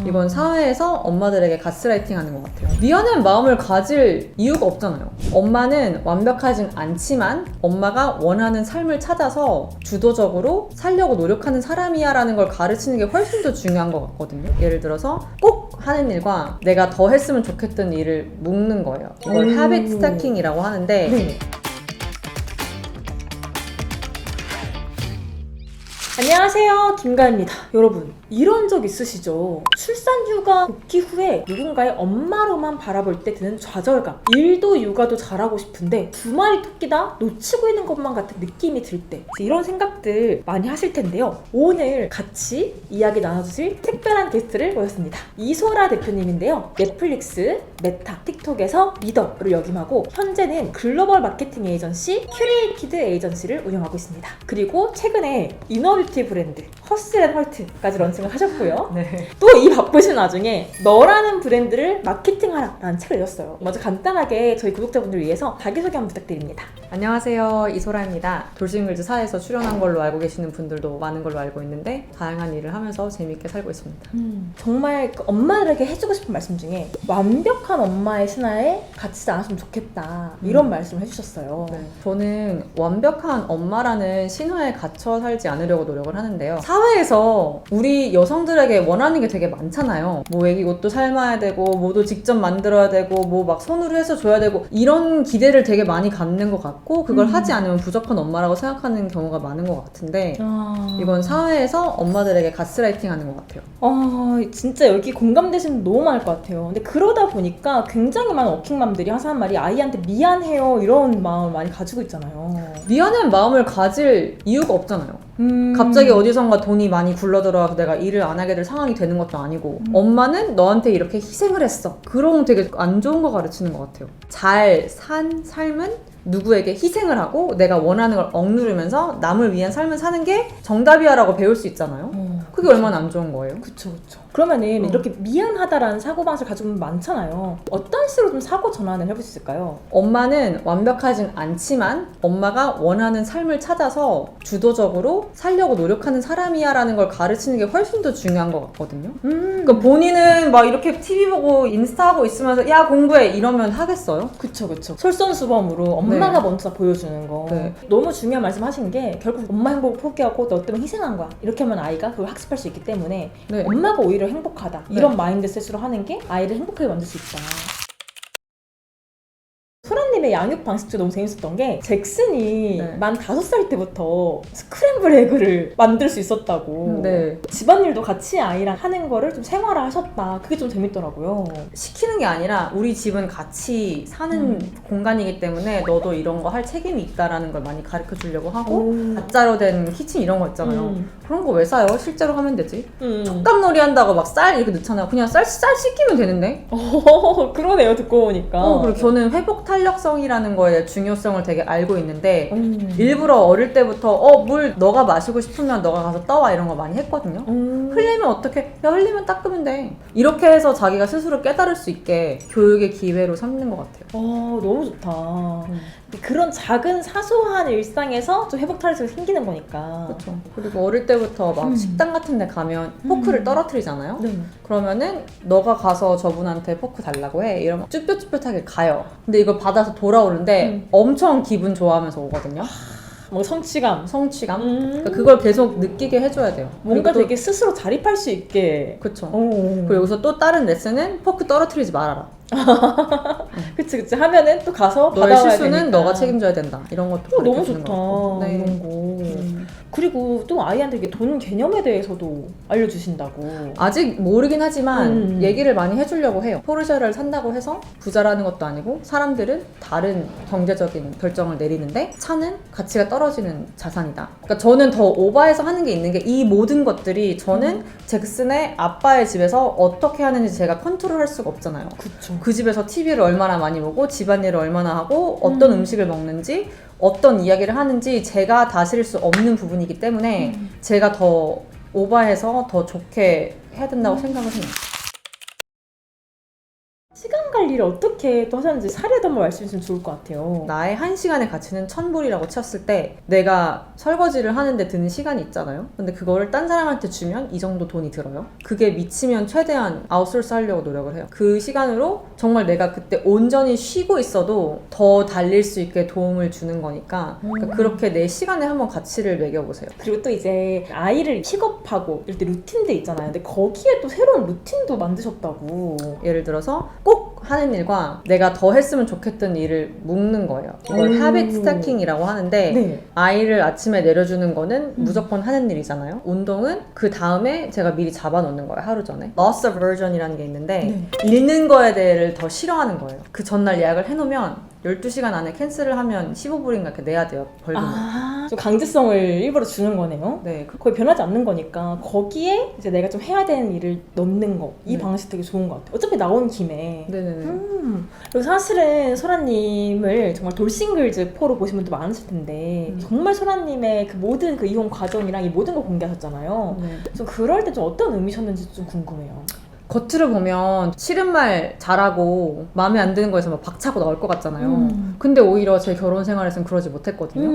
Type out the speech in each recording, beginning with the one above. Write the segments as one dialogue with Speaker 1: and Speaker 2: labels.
Speaker 1: 이건 사회에서 엄마들에게 가스라이팅 하는 것 같아요. 미안한 마음을 가질 이유가 없잖아요. 엄마는 완벽하진 않지만 엄마가 원하는 삶을 찾아서 주도적으로 살려고 노력하는 사람이야 라는 걸 가르치는 게 훨씬 더 중요한 것 같거든요. 예를 들어서 꼭 하는 일과 내가 더 했으면 좋겠던 일을 묶는 거예요. 이걸 habit stacking이라고 하는데
Speaker 2: 네. 안녕하세요, 김가입니다. 여러분, 이런 적 있으시죠? 출산휴가 복귀 후에 누군가의 엄마로만 바라볼 때 드는 좌절감. 일도 육아도 잘하고 싶은데 두 마리 토끼다 놓치고 있는 것만 같은 느낌이 들 때 이런 생각들 많이 하실 텐데요. 오늘 같이 이야기 나눠주실 특별한 게스트를 모셨습니다. 이소라 대표님인데요. 넷플릭스, 메타, 틱톡에서 리더를 역임하고 현재는 글로벌 마케팅 에이전시 큐레이티드 에이전시를 운영하고 있습니다. 그리고 최근에 이너뷰티 브랜드 허슬앤헐트까지 런칭을 하셨고요.
Speaker 1: 네.
Speaker 2: 또 이 바쁘신 와중에 너라는 브랜드를 마케팅하라 라는 책을 읽었어요. 먼저 간단하게 저희 구독자분들을 위해서 자기소개 한번 부탁드립니다.
Speaker 1: 안녕하세요, 이소라입니다. 돌싱글즈 4에서 출연한 걸로 알고 계시는 분들도 많은 걸로 알고 있는데 다양한 일을 하면서 재미있게 살고 있습니다.
Speaker 2: 정말 그 엄마들에게 해주고 싶은 말씀 중에 완벽한 엄마의 신화에 갇히지 않았으면 좋겠다 이런 말씀을 해주셨어요.
Speaker 1: 네. 저는 완벽한 엄마라는 신화에 갇혀 살지 않으려고 노력을 하는데요. 사회에서 우리 여성들에게 원하는 게 되게 많잖아요. 뭐 애기 옷도 삶아야 되고 뭐도 직접 만들어야 되고 뭐 막 손으로 해서 줘야 되고 이런 기대를 되게 많이 갖는 것 같고 그걸 하지 않으면 부족한 엄마라고 생각하는 경우가 많은 것 같은데 이건 사회에서 엄마들에게 가스라이팅 하는 것 같아요.
Speaker 2: 진짜 여기 공감되시는 분 너무 많을 것 같아요. 근데 그러다 보니까 굉장히 많은 워킹맘들이 항상 하는 말이 아이한테 미안해요 이런 마음을 많이 가지고 있잖아요.
Speaker 1: 미안한 마음을 가질 이유가 없잖아요. 갑자기 어디선가 돈이 많이 굴러들어와서 내가 일을 안 하게 될 상황이 되는 것도 아니고 엄마는 너한테 이렇게 희생을 했어. 그런 되게 안 좋은 거 가르치는 것 같아요. 잘 산 삶은 누구에게 희생을 하고 내가 원하는 걸 억누르면서 남을 위한 삶을 사는 게 정답이야 라고 배울 수 있잖아요. 그게 얼마나 안 좋은 거예요?
Speaker 2: 그쵸. 그러면은 이렇게 미안하다라는 사고방식을 가지고 있는 분 많잖아요. 어떤 식으로 좀 사고 전환을 해볼 수 있을까요?
Speaker 1: 엄마는 완벽하진 않지만 엄마가 원하는 삶을 찾아서 주도적으로 살려고 노력하는 사람이야 라는 걸 가르치는 게 훨씬 더 중요한 것 같거든요. 그러니까 본인은 막 이렇게 TV 보고 인스타하고 있으면서 야 공부해 이러면 하겠어요?
Speaker 2: 그쵸. 솔선수범으로 엄마가
Speaker 1: 네.
Speaker 2: 먼저 보여주는 거.
Speaker 1: 네.
Speaker 2: 너무 중요한 말씀 하신 게 결국 엄마 행복을 포기하고 너 때문에 희생한 거야. 이렇게 하면 아이가 그걸 학습할 수 있기 때문에
Speaker 1: 네.
Speaker 2: 엄마가 오히려 행복하다.
Speaker 1: 네.
Speaker 2: 이런 마인드셋으로 하는 게 아이를 행복하게 만들 수 있다. 소라님의 양육 방식도 너무 재밌었던 게 잭슨이
Speaker 1: 네.
Speaker 2: 만 5살 때부터 스크램블 에그를 만들 수 있었다고.
Speaker 1: 네.
Speaker 2: 집안일도 같이 아이랑 하는 거를 좀 생활화 하셨다. 그게 좀 재밌더라고요.
Speaker 1: 시키는 게 아니라 우리 집은 같이 사는 공간이기 때문에 너도 이런 거 할 책임이 있다라는 걸 많이 가르쳐 주려고 하고 가짜로 된 키친 이런 거 있잖아요. 그런 거 왜 사요? 실제로 하면 되지. 촉감놀이 한다고 막 쌀 이렇게 넣잖아요. 그냥 쌀 씻기면 되는데.
Speaker 2: 그러네요, 듣고 보니까.
Speaker 1: 그리고 저는 회복 탄력성이라는 거에 중요성을 되게 알고 있는데 일부러 어릴 때부터 물 너가 마시고 싶으면 너가 가서 떠와 이런 거 많이 했거든요. 흘리면 어떡해? 야 흘리면 닦으면 돼. 이렇게 해서 자기가 스스로 깨달을 수 있게 교육의 기회로 삼는 것 같아요.
Speaker 2: 너무 좋다. 그런 작은 사소한 일상에서 좀 회복 탄력성이 생기는 거니까.
Speaker 1: 그렇죠. 그리고 어릴 때부터 막 식당 같은 데 가면 포크를 떨어뜨리잖아요.
Speaker 2: 네.
Speaker 1: 그러면은 너가 가서 저분한테 포크 달라고 해. 이러면 쭈뼛쭈뼛하게 가요. 근데 이걸 받아서 돌아오는데 엄청 기분 좋아하면서 오거든요.
Speaker 2: 뭐 성취감.
Speaker 1: 그러니까 그걸 계속 느끼게 해줘야 돼요.
Speaker 2: 뭔가
Speaker 1: 또,
Speaker 2: 되게 스스로 자립할 수 있게.
Speaker 1: 그쵸.
Speaker 2: 오.
Speaker 1: 그리고 여기서 또 다른 레슨은 포크 떨어뜨리지 말아라.
Speaker 2: 그치. 하면은 또 가서
Speaker 1: 너의
Speaker 2: 받아와야
Speaker 1: 실수는
Speaker 2: 되니까.
Speaker 1: 너가 책임져야 된다. 이런 것도
Speaker 2: 너무
Speaker 1: 가르쳐주는
Speaker 2: 좋다.
Speaker 1: 것 같고. 네.
Speaker 2: 이런 거. 그리고 또 아이한테 이게 돈 개념에 대해서도 알려주신다고.
Speaker 1: 아직 모르긴 하지만
Speaker 2: 얘기를
Speaker 1: 얘기를 많이 해주려고 해요. 포르쉐를 산다고 해서 부자라는 것도 아니고 사람들은 다른 경제적인 결정을 내리는데 차는 가치가 떨어지는 자산이다. 그러니까 저는 더 오버해서 하는 게 있는 게 이 모든 것들이 저는 잭슨의 아빠의 집에서 어떻게 하는지 제가 컨트롤할 수가 없잖아요.
Speaker 2: 그쵸.
Speaker 1: 그 집에서 TV를 얼마나 많이 보고 집안일을 얼마나 하고 어떤 음식을 먹는지 어떤 이야기를 하는지 제가 다스릴 수 없는 부분이기 때문에 제가 더 오버해서 더 좋게 해야 된다고 생각을 해요.
Speaker 2: 시간 관리를 어떻게 또 하셨는지 사례도 한번 말씀해 주시면 좋을 것 같아요.
Speaker 1: 나의 1시간의 가치는 1,000불이라고 쳤을 때 내가 설거지를 하는데 드는 시간이 있잖아요. 근데 그거를 딴 사람한테 주면 이 정도 돈이 들어요. 그게 미치면 최대한 아웃소스 하려고 노력을 해요. 그 시간으로 정말 내가 그때 온전히 쉬고 있어도 더 달릴 수 있게 도움을 주는 거니까 그러니까 그렇게 내 시간에 한번 가치를 매겨보세요.
Speaker 2: 그리고 또 이제 아이를 픽업하고 이럴 때 루틴들 있잖아요. 근데 거기에 또 새로운 루틴도 만드셨다고.
Speaker 1: 예를 들어서 꼭 하는 일과 내가 더 했으면 좋겠던 일을 묶는 거예요. 이걸
Speaker 2: 오.
Speaker 1: habit stacking이라고 하는데
Speaker 2: 네.
Speaker 1: 아이를 아침에 내려주는 거는 무조건 하는 일이잖아요. 운동은 그 다음에 제가 미리 잡아놓는 거예요. 하루 전에. loss aversion이라는 게 있는데 읽는 거에 대해 더 싫어하는 거예요. 그 전날 예약을 해놓으면 12시간 안에 캔슬을 하면 15불인가 이렇게 내야 돼요. 벌금을.
Speaker 2: 좀 강제성을 일부러 주는 거네요.
Speaker 1: 네.
Speaker 2: 거의 변하지 않는 거니까 거기에 이제 내가 좀 해야 되는 일을 넣는 거. 이
Speaker 1: 네.
Speaker 2: 방식 되게 좋은 것 같아요. 어차피 나온 김에.
Speaker 1: 네네네.
Speaker 2: 그리고 사실은 소라님을 정말 돌싱글즈 포로 보신 분도 많으실 텐데 정말 소라님의 그 모든 그 이혼 과정이랑 이 모든 걸 공개하셨잖아요.
Speaker 1: 네.
Speaker 2: 좀 그럴 때 좀 어떤 의미셨는지 좀 궁금해요.
Speaker 1: 겉으로 보면 싫은 말 잘하고 마음에 안 드는 거에서 막 박차고 나올 것 같잖아요. 근데 오히려 제 결혼 생활에서는 그러지 못했거든요.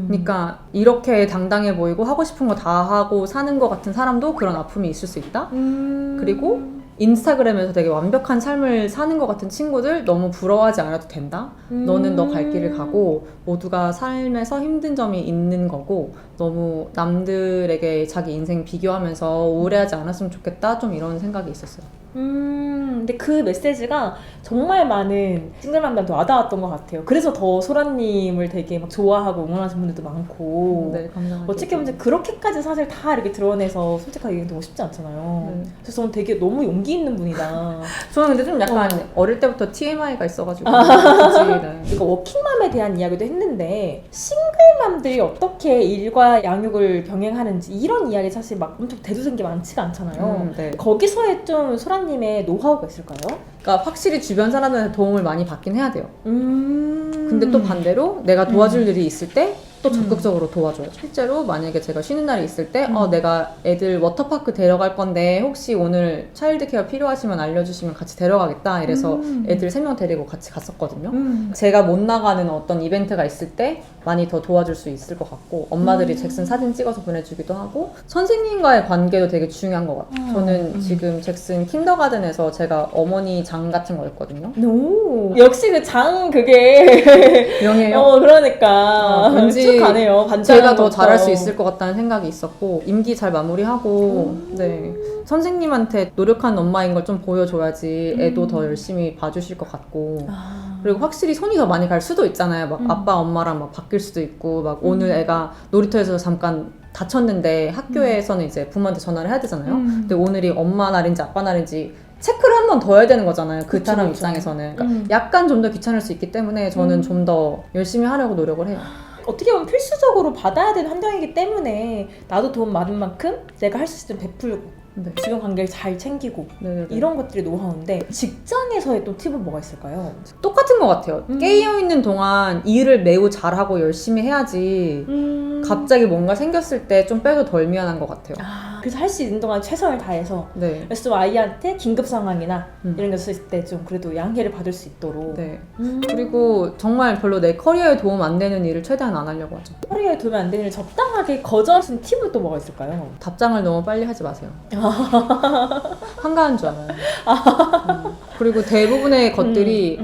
Speaker 1: 그러니까 이렇게 당당해 보이고 하고 싶은 거 다 하고 사는 것 같은 사람도 그런 아픔이 있을 수 있다. 그리고 인스타그램에서 되게 완벽한 삶을 사는 것 같은 친구들 너무 부러워하지 않아도 된다. 너는 너 갈 길을 가고 모두가 삶에서 힘든 점이 있는 거고 너무 남들에게 자기 인생 비교하면서 우울해하지 않았으면 좋겠다. 좀 이런 생각이 있었어요.
Speaker 2: 근데 그 메시지가 정말 많은 싱글맘들한테 와닿았던 것 같아요. 그래서 더 소라님을 되게 막 좋아하고 응원하시는 분들도 많고.
Speaker 1: 네, 감사합니다.
Speaker 2: 어떻게 보면 그렇게까지 사실 다 이렇게 드러내서 솔직하게 얘기하기 너무 쉽지 않잖아요.
Speaker 1: 네.
Speaker 2: 그래서 저는 되게 너무 용기 있는 분이다.
Speaker 1: 저는 근데 좀 약간 어릴 때부터 TMI가 있어가지고 굳이, 네.
Speaker 2: 이거 워킹맘에 대한 이야기도 했는데 싱글맘들이 어떻게 일과 양육을 병행하는지 이런 이야기 사실 막 엄청 대두된 게 많지가 않잖아요.
Speaker 1: 네.
Speaker 2: 거기서의 좀 소라님의 노하우가 있을까요?
Speaker 1: 그러니까 확실히 주변 사람들한테 도움을 많이 받긴 해야 돼요. 근데
Speaker 2: 근데
Speaker 1: 또 반대로 내가 도와줄 일이 있을 때 또 적극적으로 도와줘요. 실제로 만약에 제가 쉬는 날이 있을 때 내가 애들 워터파크 데려갈 건데 혹시 오늘 차일드 케어 필요하시면 알려주시면 같이 데려가겠다 이래서 애들 3명 데리고 같이 갔었거든요. 제가 못 나가는 어떤 이벤트가 있을 때 많이 더 도와줄 수 있을 것 같고 엄마들이 잭슨 사진 찍어서 보내주기도 하고 선생님과의 관계도 되게 중요한 것 같아요. 저는 지금 잭슨 킨더가든에서 제가 어머니 장 같은 거였거든요.
Speaker 2: 오, 역시 그 장 그게
Speaker 1: 명예요?
Speaker 2: 그러니까
Speaker 1: 왠지
Speaker 2: 쭉 가네요.
Speaker 1: 제가 더 잘할 수 있을 것 같다는 생각이 있었고 임기 잘 마무리하고 네 선생님한테 노력한 엄마인 걸 좀 보여줘야지 애도 더 열심히 봐주실 것 같고 그리고 확실히 손이 더 많이 갈 수도 있잖아요. 막 아빠 엄마랑 막 바뀔 수도 있고 막 오늘 애가 놀이터에서 잠깐 다쳤는데 학교에서는 이제 부모한테 전화를 해야 되잖아요. 근데 오늘이 엄마 날인지 아빠 날인지 체크를 한 번 더 해야 되는 거잖아요. 그
Speaker 2: 그쵸,
Speaker 1: 사람
Speaker 2: 그쵸.
Speaker 1: 입장에서는 그러니까 약간 좀 더 귀찮을 수 있기 때문에 저는 좀 더 열심히 하려고 노력을 해요.
Speaker 2: 어떻게 보면 필수적으로 받아야 되는 환경이기 때문에 나도 도움 받은 만큼 내가 할 수 있을 때 베풀고
Speaker 1: 네.
Speaker 2: 주변 관계를 잘 챙기고
Speaker 1: 네네네.
Speaker 2: 이런 것들이 노하우인데 직장에서의 또 팁은 뭐가 있을까요?
Speaker 1: 똑같은 것 같아요. 깨어있는 동안 일을 매우 잘하고 열심히 해야지 갑자기 뭔가 생겼을 때 좀 빼도 덜 미안한 것 같아요.
Speaker 2: 그래서 할 수 있는 동안 최선을 다해서
Speaker 1: 네.
Speaker 2: 그래서 좀 아이한테 긴급 상황이나 이런 게 있을 때 좀 그래도 양해를 받을 수 있도록
Speaker 1: 네. 그리고 정말 별로 내 커리어에 도움 안 되는 일을 최대한 안 하려고 하죠.
Speaker 2: 커리어에 도움이 안 되는 일 적당하게 거절할 수 있는 팁은 또 뭐가 있을까요?
Speaker 1: 답장을 너무 빨리 하지 마세요. 한가한 줄 알아요. 그리고 대부분의 것들이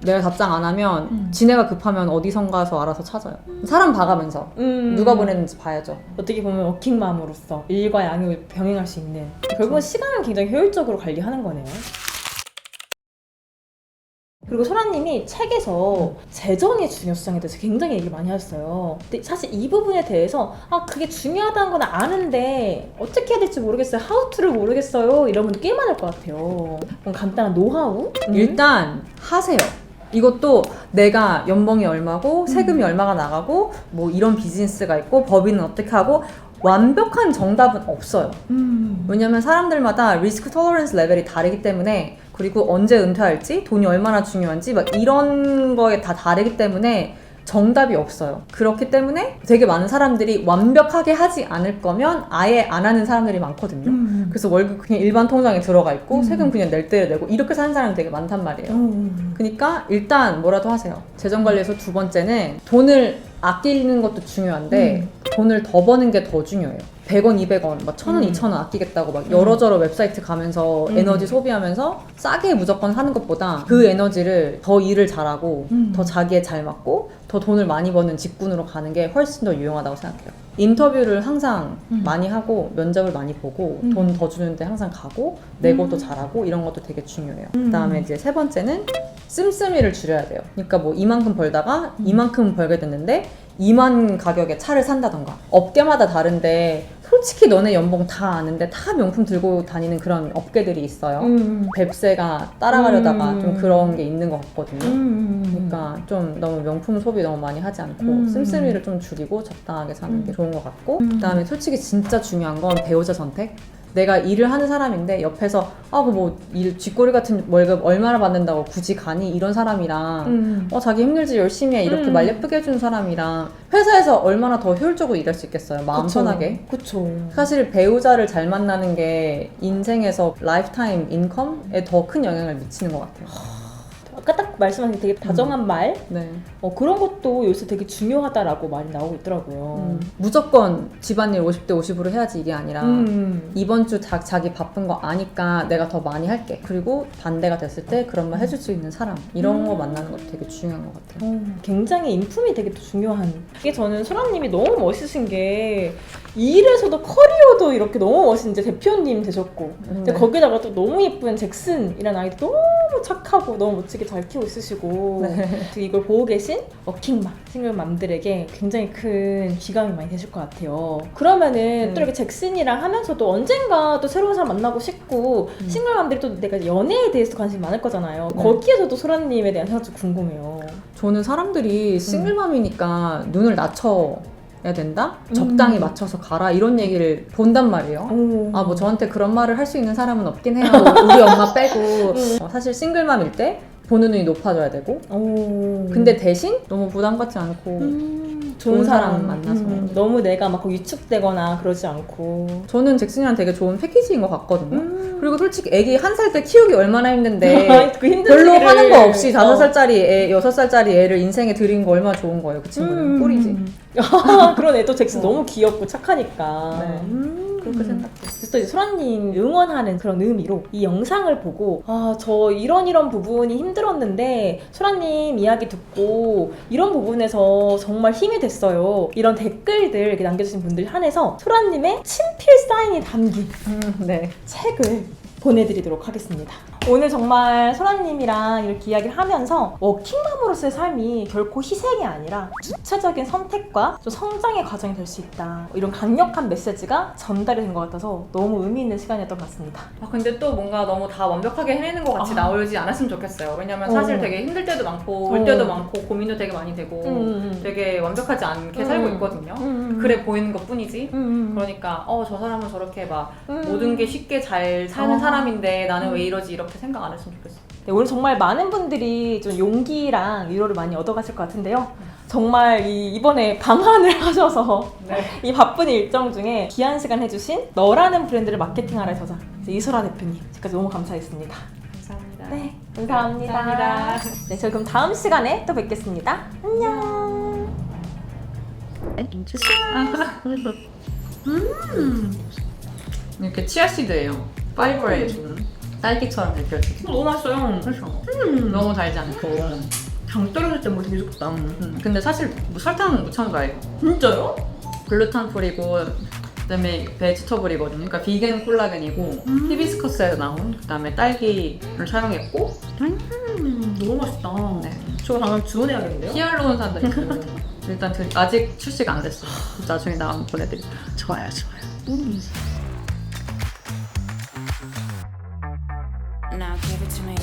Speaker 1: 내가 답장 안 하면 지네가 급하면 어디선 가서 알아서 찾아요. 사람 봐가면서 누가 보냈는지 봐야죠.
Speaker 2: 어떻게 보면 워킹맘으로서 일과 양육을 병행할 수 있는 결국은 시간을 굉장히 효율적으로 관리하는 거네요. 그리고 소라님이 책에서 재정의 중요성에 대해서 굉장히 얘기 많이 하셨어요. 근데 사실 이 부분에 대해서 그게 중요하다는 건 아는데 어떻게 해야 될지 모르겠어요. 하우투를 모르겠어요. 이런 분들 꽤 많을 것 같아요. 그럼 간단한 노하우?
Speaker 1: 일단 하세요. 이것도 내가 연봉이 얼마고 세금이 얼마가 나가고 뭐 이런 비즈니스가 있고 법인은 어떻게 하고 완벽한 정답은 없어요. 왜냐면 사람들마다 리스크 톨러런스 레벨이 다르기 때문에 그리고 언제 은퇴할지 돈이 얼마나 중요한지 막 이런 거에 다 다르기 때문에 정답이 없어요. 그렇기 때문에 되게 많은 사람들이 완벽하게 하지 않을 거면 아예 안 하는 사람들이 많거든요. 그래서 월급 그냥 일반 통장에 들어가 있고 세금 그냥 낼 때를 내고 이렇게 사는 사람이 되게 많단 말이에요. 그러니까 일단 뭐라도 하세요. 재정관리에서 두 번째는 돈을 아끼는 것도 중요한데 돈을 더 버는 게 더 중요해요. 100원, 200원, 막 1000원, 2000원 아끼겠다고 막 여러저러 웹사이트 가면서 에너지 소비하면서 싸게 무조건 하는 것보다 그 에너지를 더 일을 잘하고 더 자기에 잘 맞고 더 돈을 많이 버는 직군으로 가는 게 훨씬 더 유용하다고 생각해요. 인터뷰를 항상 많이 하고 면접을 많이 보고 돈 더 주는데 항상 가고 내고도 잘하고 이런 것도 되게 중요해요. 그다음에 이제 세 번째는 씀씀이를 줄여야 돼요. 그러니까 뭐 이만큼 벌다가 이만큼 벌게 됐는데 2만 가격에 차를 산다던가. 업계마다 다른데 솔직히 너네 연봉 다 아는데 다 명품 들고 다니는 그런 업계들이 있어요. 뱁새가 따라가려다가 좀 그런 게 있는 것 같거든요. 그러니까 좀 너무 명품 소비 너무 많이 하지 않고 씀씀이를 좀 줄이고 적당하게 사는 게 좋은 것 같고 그다음에 솔직히 진짜 중요한 건 배우자 선택. 내가 일을 하는 사람인데 옆에서 일 쥐꼬리 같은 월급 얼마나 받는다고 굳이 가니 이런 사람이랑 자기 힘들지 열심히 해 이렇게 말 예쁘게 해주는 사람이랑 회사에서 얼마나 더 효율적으로 일할 수 있겠어요. 마음 편하게.
Speaker 2: 그쵸.
Speaker 1: 사실 배우자를 잘 만나는 게 인생에서 라이프타임 인컴에 더 큰 영향을 미치는 것 같아요.
Speaker 2: 아까 딱 말씀하신 되게 다정한 말
Speaker 1: 네.
Speaker 2: 그런 것도 요새 되게 중요하다라고 많이 나오고 있더라고요.
Speaker 1: 무조건 집안일 50대 50으로 해야지 이게 아니라 이번 주 자기 바쁜 거 아니까 내가 더 많이 할게. 그리고 반대가 됐을 때 그런 말 해줄 수 있는 사람 이런 거 만나는 것도 되게 중요한 것 같아요.
Speaker 2: 굉장히 인품이 되게 또 중요한 이게 저는 소라님이 너무 멋있으신 게 일에서도 커리어도 이렇게 너무 멋있는 이제 대표님 되셨고 근데 거기다가 또 너무 예쁜 잭슨이라는 아이도 너무 착하고 너무 멋지게 잘 키우고 있으시고 이걸 보고 계신 워킹맘, 싱글맘들에게 굉장히 큰 귀감이 많이 되실 것 같아요. 그러면은 또 이렇게 잭슨이랑 하면서도 언젠가 또 새로운 사람 만나고 싶고 싱글맘들이 또 내가 연애에 대해서 관심이 많을 거잖아요. 거기에서도 소라님에 대한 생각도 궁금해요.
Speaker 1: 저는 사람들이 싱글맘이니까 눈을 낮춰야 된다? 적당히 맞춰서 가라 이런 얘기를 본단 말이에요. 뭐 저한테 그런 말을 할 수 있는 사람은 없긴 해요. 우리 엄마 빼고 사실 싱글맘일 때 보는 눈이 높아져야 되고 근데 대신 너무 부담 갖지 않고 좋은 사람 만나서
Speaker 2: 너무 내가 막 위축되거나 그러지 않고
Speaker 1: 저는 잭슨이랑 되게 좋은 패키지인 것 같거든요. 그리고 솔직히 애기 1살 때 키우기 얼마나 힘든데
Speaker 2: 그 힘든
Speaker 1: 별로
Speaker 2: 시기를...
Speaker 1: 하는 거 없이 5살짜리 애, 6살짜리 애를 인생에 들인 거 얼마나 좋은 거예요. 그 친구는 꿀이지.
Speaker 2: 그런 애도 잭슨 너무 귀엽고 착하니까
Speaker 1: 그렇게 생각해요.
Speaker 2: 그래서 또 이제 소라님 응원하는 그런 의미로 이 영상을 보고 저 이런 부분이 힘들었는데 소라님 이야기 듣고 이런 부분에서 정말 힘이 됐어요. 이런 댓글들 이렇게 남겨주신 분들 한해서 소라님의 친필 사인이 담긴 책을 보내드리도록 하겠습니다. 오늘 정말 소라님이랑 이렇게 이야기를 하면서 워킹맘으로서의 삶이 결코 희생이 아니라 주체적인 선택과 좀 성장의 과정이 될 수 있다. 이런 강력한 메시지가 전달이 된 것 같아서 너무 의미 있는 시간이었던 것 같습니다.
Speaker 1: 근데 또 뭔가 너무 다 완벽하게 해내는 것 같이 나오지 않았으면 좋겠어요. 왜냐면 사실 되게 힘들 때도 많고 울 때도 많고 고민도 되게 많이 되고 되게 완벽하지 않게 살고 있거든요. 그래 보이는 것 뿐이지. 그러니까 저 사람은 저렇게 막 모든 게 쉽게 잘 사는 사람인데 나는 왜 이러지 이렇게 생각 안 했으면 좋겠어요.
Speaker 2: 네, 오늘 정말 많은 분들이 좀 용기랑 위로를 많이 얻어가실 것 같은데요. 정말 이번에 방한을 하셔서 이 바쁜 일정 중에 귀한 시간 해주신 너라는 브랜드를 마케팅하라의 저자 이소라 대표님 지금까지 너무 감사했습니다.
Speaker 1: 감사합니다.
Speaker 2: 네, 감사합니다. 네, 저희 그럼 다음 시간에 또 뵙겠습니다. 안녕.
Speaker 1: 이렇게 치아씨드예요. 파이버에 주는 딸기처럼 느껴지고
Speaker 2: 너무 맛있어요.
Speaker 1: 그렇죠. 너무 달지 않고
Speaker 2: 당 떨어질 때 뭐 되게 좋다.
Speaker 1: 근데 사실 뭐 설탕 무참 좋아해요.
Speaker 2: 진짜요?
Speaker 1: 글루텐 프리고 그다음에 베지터블이거든요. 그러니까 비건 콜라겐이고 히비스커스에서 나온 그다음에 딸기를 사용했고
Speaker 2: 너무 맛있다.
Speaker 1: 네.
Speaker 2: 저거 당장 주문해야겠는데요?
Speaker 1: 히알루론산도 있고 일단 아직 출시가 안 됐어요. 나중에 나오면 보내드릴게요.
Speaker 2: 좋아요.
Speaker 3: Now give it to me.